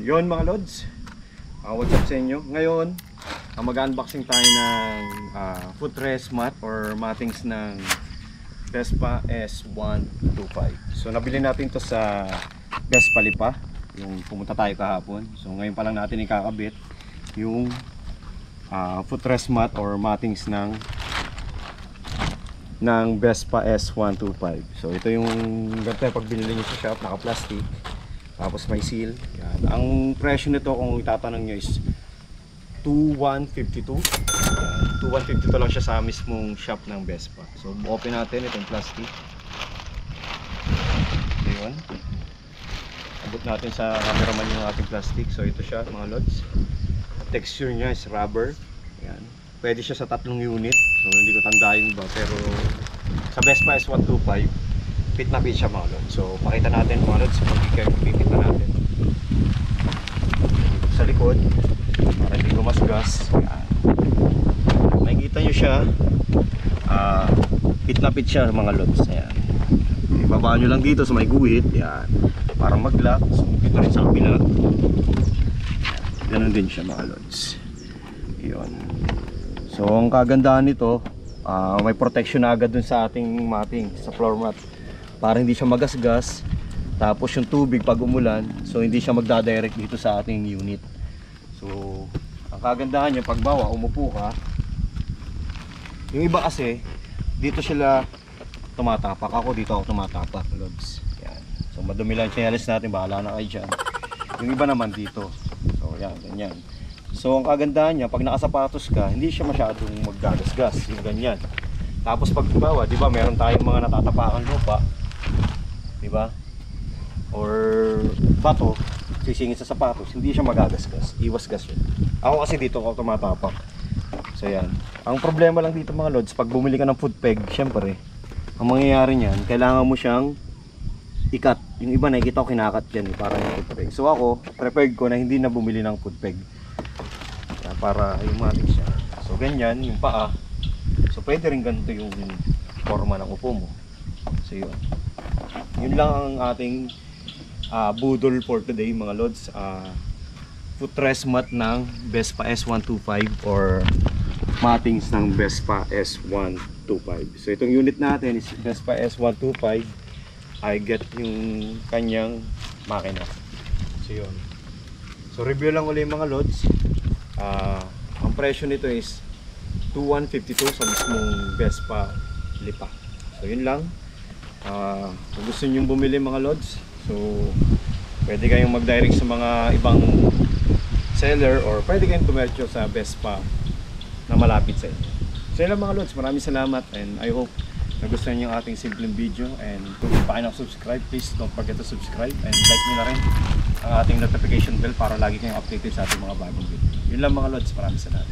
Yon mga lods, what's up sa inyo? Ngayon, mag-unboxing tayo ng footrest mat or mattings ng Vespa S125. So nabili natin to sa Vespa Lipa, yung pumunta tayo kahapon. So ngayon pa lang natin ikakabit yung footrest mat or mattings ng Vespa S125. So ito yung ganito yung pag binili nyo sa shop, naka-plastic, tapos may seal. Yan. Ang presyo nito kung itatanong nyo is 2,152. 2,152 lang siya sa mismong shop ng Vespa. So open natin itong plastic. Ayun. Abot natin sa cameraman yung ating plastic. So ito siya mga lods. Texture niya is rubber. Yan. Pwede siya sa 3 unit. So hindi ko tanda yung iba, pero sa Vespa S125 fit na fit siya mga lods. So pakita natin mga lods pagkikita natin sa likod para hindi gumasgas. Yan. Makikita nyo siya, fit na fit siya mga lods. Ayan. Ibaba nyo lang dito sa may guhit. Yan. Para mag-lock. So ito rin sa kabila. Ganun din siya mga lods. Yun. So ang kagandahan nito, may protection na agad dun sa ating matting, sa floor mat, para hindi siya magasgas. Tapos yung tubig pag umulan, so hindi siya magdadirect dito sa ating unit. So ang kagandahan niya, pag bawa umupo ka, yung iba kasi dito sila tumatapak. Ako dito ako tumatapak lods. Yan. So madumi lang siya, alis natin, bahala na kayo dyan. Yung iba naman dito. So yan, ganyan. So ang kagandahan niya, pag nakasapatos ka, hindi siya masyadong maggagasgas, yung ganyan. Tapos pag bawa, di ba, meron tayong mga natatapakan lupa, di ba? Or bato, sisingit sa sapatos, hindi siya magagasgas, iwas gas yun. Ako kasi dito ako tumatapak. So yan. Ang problema lang dito mga lods, pag bumili ka ng foot peg, syempre, ang mangyayari niyan, kailangan mo siyang ikat. Yung iba nakikita ko kinakat yan, para yung foot peg. So ako, prepared ko na hindi na bumili ng foot peg. Para yung matik siya. So ganyan yung paa. So pwede rin ganito yung forma ng upo mo. So yun. Yun lang ang ating budol for today mga lods. Footrest mat ng Vespa S125 or mattings ng Vespa S125. So itong unit natin is Vespa S125. I get yung kanyang makina. So yun. So review lang ulit mga lods. Ang presyo nito is 2,152 sa mismong Vespa Lipa. So yun lang. Kung gusto nyo bumili mga lods, so pwede kayong mag-direct sa mga ibang seller or pwede kayong tumercho sa Vespa na malapit sa inyo. So yun lang mga lods, maraming salamat, and I hope nagustuhan nyo yung ating simpleng video. And kung hindi pa kayo subscribe, please don't forget to subscribe and like nyo na rin ang ating notification bell para lagi kayong updated sa ating mga bagong video. Yun lang mga lods, maraming salamat.